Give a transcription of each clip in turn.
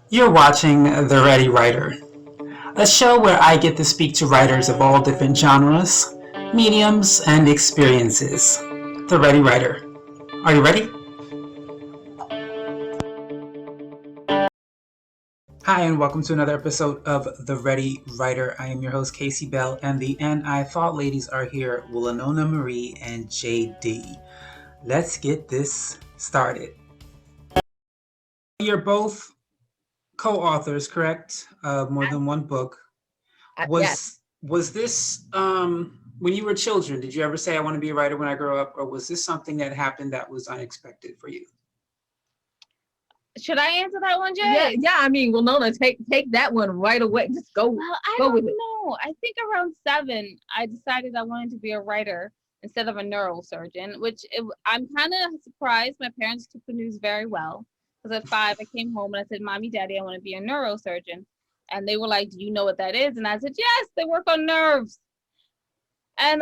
You're watching The Ready Writer, a show where I get to speak to writers of all different genres, mediums, and experiences. The Ready Writer. Are you ready? Hi, and welcome to another episode of The Ready Writer. I am your host, Casey Bell, and the And I Thought ladies are here, Wilnona Marie and Jade Dee. Let's get this started. You're both co-authors, correct? Of more than one book. Yes. Was this when you were children? Did you ever say I want to be a writer when I grow up, or was this something that happened that was unexpected for you? Should I answer that one, Yeah, Jade? yeah. I mean, Wilnona, take that one right away. Just go, Well, I go don't with it. know. I think around 7, I decided I wanted to be a writer instead of a neurosurgeon, I'm kind of surprised. My parents took the news very well because at 5, I came home and I said, Mommy, Daddy, I want to be a neurosurgeon. And they were like, Do you know what that is? And I said, Yes, they work on nerves. And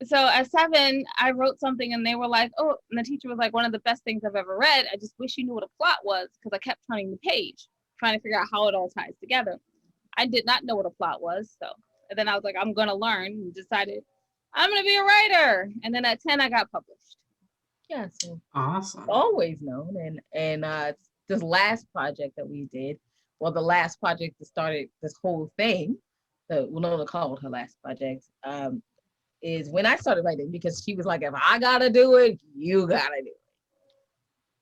so at 7, I wrote something and they were like, oh, and the teacher was like, one of the best things I've ever read. I just wish you knew what a plot was because I kept turning the page, trying to figure out how it all ties together. I did not know what a plot was. So, and then I was like, I'm going to learn and decided I'm going to be a writer. And then at 10, I got published. Yeah, so Awesome. always known. And this last project that we did, well, the last project that started this whole thing, that Wilnona called her last project, is when I started writing because she was like, if I gotta do it, you gotta do it.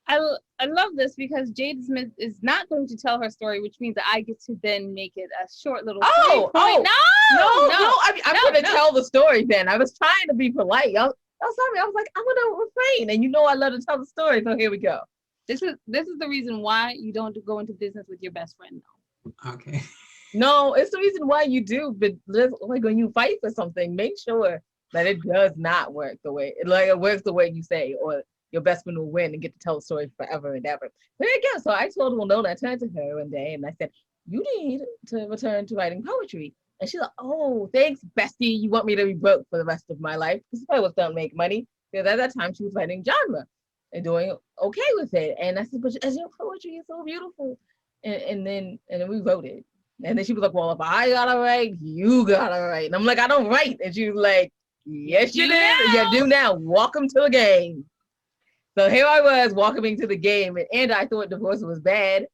I, I love this because Jade Smith is not going to tell her story, which means that I get to then make it a short little Oh, point. no! I'm gonna tell the story then. I was trying to be polite. I was sorry. I was like, I'm gonna refrain, and I love to tell the story. So here we go. This is the reason why you don't go into business with your best friend, though. Okay. No, it's the reason why you do. But like when you fight for something, make sure that it does not work the way it works the way you say, or your best friend will win and get to tell the story forever and ever. There you go. So I told Wilnona, I turned to her one day and I said, you need to return to writing poetry. And she's like, oh, thanks, bestie. You want me to be broke for the rest of my life? Because poets don't make money. Because at that time she was writing genre and doing okay with it. And I said, but as your poetry is so beautiful. And then we wrote it. And then she was like, well, if I gotta write, you gotta write. And I'm like, I don't write. And she was like, yes, you do. You do now. Welcome to the game. So here I was welcoming to the game, and I thought divorce was bad.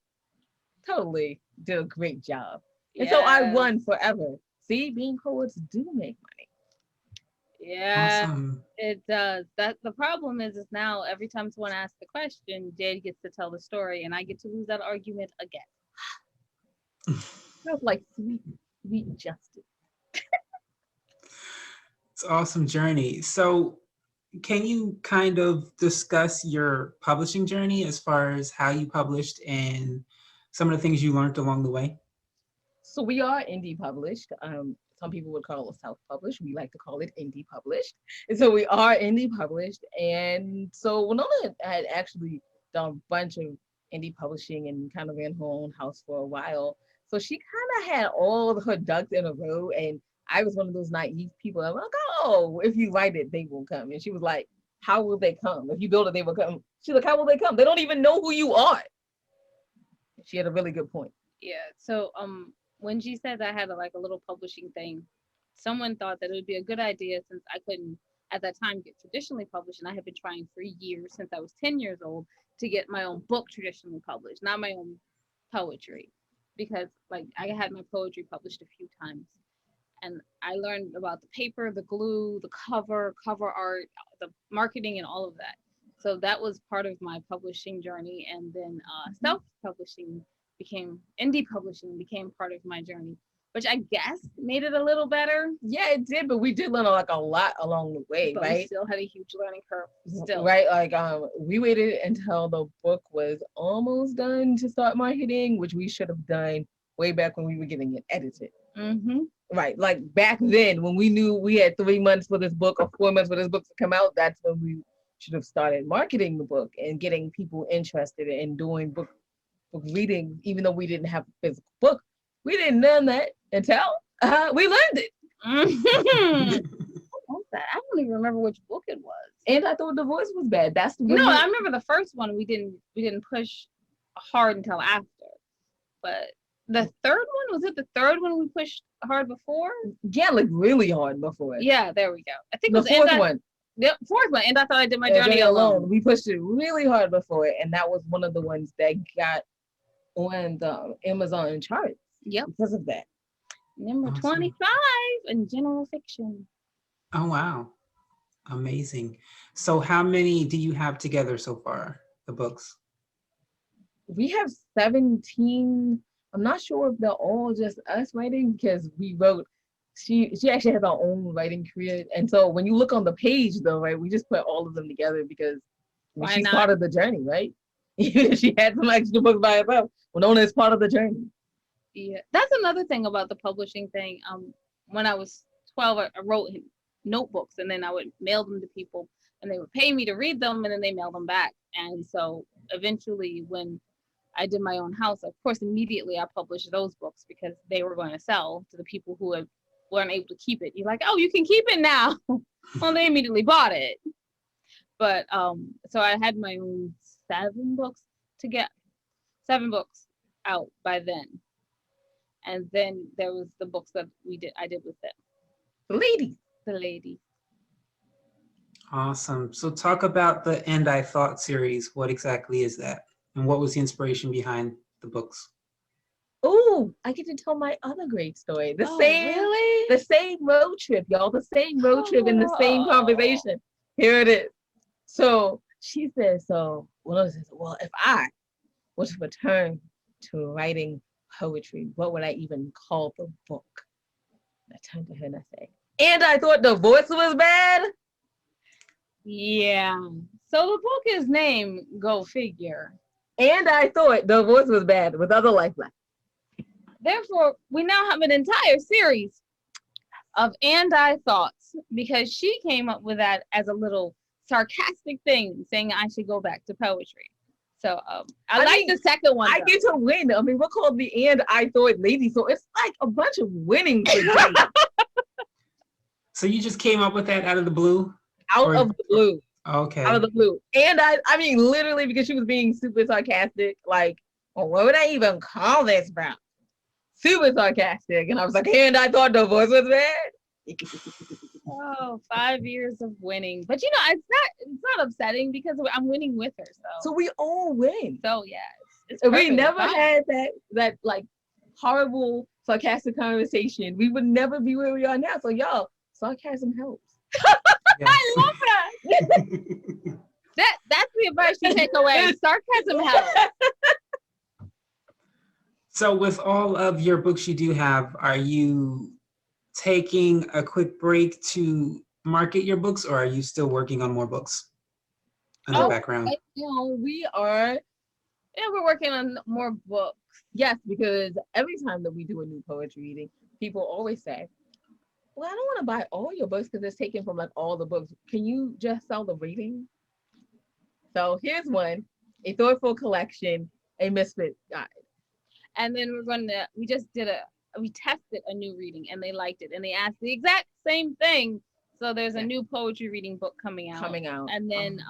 Totally did a great job. And so I won forever. See, being poets do make money. Yeah, Awesome. it does. That the problem is now every time someone asks the question, Jade gets to tell the story, and I get to lose that argument again. That's like sweet justice. It's an awesome journey. So, can you kind of discuss your publishing journey as far as how you published and some of the things you learned along the way? So we are indie published. Some people would call us self-published. We like to call it indie published. And so we are indie published. And so Winona had actually done a bunch of indie publishing and kind of ran her own house for a while. So she kind of had all her ducks in a row. And I was one of those naive people. I'm like, oh, if you write it, they will come. And she was like, how will they come? If you build it, they will come. She's like, how will they come? They don't even know who you are. She had a really good point. Yeah. So when she said I had a little publishing thing, someone thought that it would be a good idea since I couldn't at that time get traditionally published, and I had been trying for years since I was 10 years old to get my own book traditionally published, not my own poetry, because like I had my poetry published a few times, and I learned about the paper, the glue, the cover art, the marketing, and all of that. So that was part of my publishing journey, and then self-publishing indie publishing became part of my journey, which I guess made it a little better. Yeah, it did, but we did learn like a lot along the way, But right? we still had a huge learning curve. Still, Right, like we waited until the book was almost done to start marketing, which we should have done way back when we were getting it edited. Mm-hmm. Right, like back then when we knew we had 3 months for this book or 4 months for this book to come out, that's when we should have started marketing the book and getting people interested in doing book reading, even though we didn't have a physical book. We didn't learn that until we learned it. Mm-hmm. I don't even remember which book it was. And I thought the voice was bad. That's the No, I remember the first one we didn't push hard until after. But the third one, was it the third one we pushed hard before? Yeah, like really hard before it. Yeah, there we go. I think The it was fourth one. The fourth one, and I thought I did my Yeah, journey alone. We pushed it really hard before it, and that was one of the ones that got on the Amazon charts. Yep. Because of that. Number Awesome. 25 in general fiction. Oh, wow. Amazing. So how many do you have together so far, the books? We have 17. I'm not sure if they're all just us writing because we wrote. She actually has her own writing career, and so when you look on the page, though, right, we just put all of them together because she's part of the journey, right? Even if she had some extra books by herself, Wilnona is part of the journey. Yeah, that's another thing about the publishing thing. When I was 12, I wrote notebooks, and then I would mail them to people, and they would pay me to read them, and then they mail them back. And so eventually, when I did my own house, of course, immediately I published those books because they were going to sell to the people who weren't able to keep it. You're like, oh, you can keep it now. Well, they immediately bought it. But so I had my own 7 books out by then. And then there was the books that I did with them. The lady. Awesome. So talk about the And I Thought series. What exactly is that? And what was the inspiration behind the books? Oh, I get to tell my other great story. The same road trip, y'all. The same road trip in the same conversation. Here it is. So she says, Wilnona says, well, if I was to return to writing poetry, what would I even call the book? And I turned to her and I say, and I thought the voice was bad. Yeah. So the book is named Go Figure. And I thought the voice was bad with other lifelines. Therefore, we now have an entire series of And I Thoughts because she came up with that as a little sarcastic thing, saying I should go back to poetry. So I like the second one. I get to win. I mean, we're called the And I Thought Lady, so it's like a bunch of winning for Jade. So you just came up with that out of the blue? Out of the blue. Okay. Out of the blue. And I mean, literally, because she was being super sarcastic, like, well, what would I even call this, bro? Super sarcastic. And I was like, and I thought the voice was bad. Oh, 5 years of winning. But it's not upsetting because I'm winning with her. So we all win. So yeah. It's we never had that like horrible sarcastic conversation. We would never be where we are now. So y'all, sarcasm helps. Yes. I love that. That's the advice you take away. Sarcasm helps. So with all of your books you do have, are you taking a quick break to market your books, or are you still working on more books in the background? We are. Yeah, we're working on more books. Yes, because every time that we do a new poetry reading, people always say, well, I don't want to buy all your books because it's taken from like all the books. Can you just sell the reading? So here's one, A Thoughtful Collection, A Misfit Guide. And then we tested a new reading and they liked it and they asked the exact same thing. So there's a new poetry reading book coming out. And then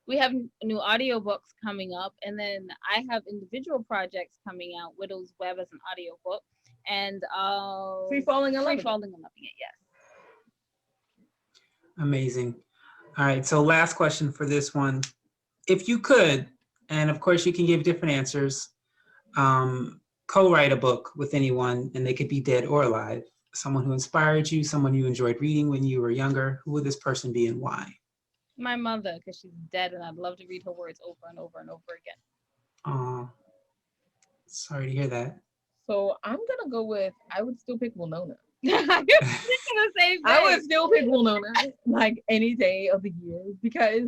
we have new audiobooks coming up, and then I have individual projects coming out, Widow's Web as an audiobook, and Free Falling and Loving It, yes. Amazing. All right, so last question for this one. If you could, and of course you can give different answers, co-write a book with anyone, and they could be dead or alive, someone who inspired you, someone you enjoyed reading when you were younger, who would this person be and why? My mother, because she's dead and I'd love to read her words over and over and over again. Oh, sorry to hear that. So I'm gonna go with, I would still pick Wilnona. The same thing. I would still pick Wilnona like any day of the year, because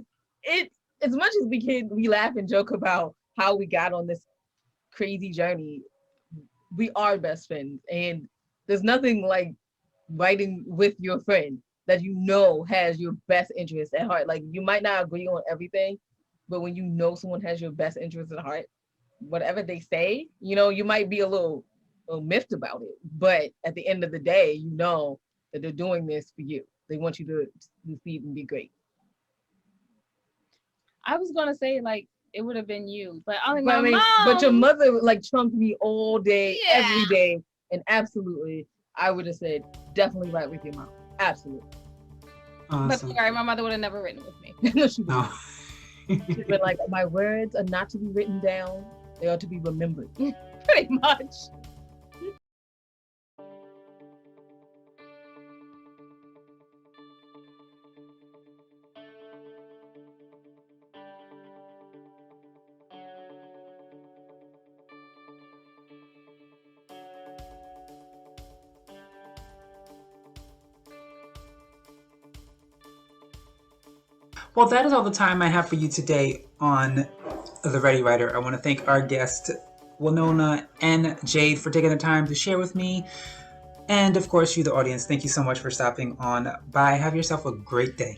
as much as we laugh and joke about how we got on this crazy journey, we are best friends, and there's nothing like writing with your friend that you know has your best interest at heart. Like, you might not agree on everything, but when you know someone has your best interest at heart, whatever they say, you might be a little miffed about it, but at the end of the day, you know that they're doing this for you. They want you to succeed and be great. I was gonna say, like, it would have been you. But I mean, But, my mom. but your mother like trumped me all day, Yeah. every day, and absolutely, I would have said definitely write with your mom. Absolutely. But Awesome. sorry, my mother would have never written with me. No, she No. would. She'd been like, my words are not to be written down; they are to be remembered. Pretty much. Well, that is all the time I have for you today on The Ready Writer. I want to thank our guest, Wilnona and Jade, for taking the time to share with me. And of course, you, the audience, thank you so much for stopping on by. Have yourself a great day.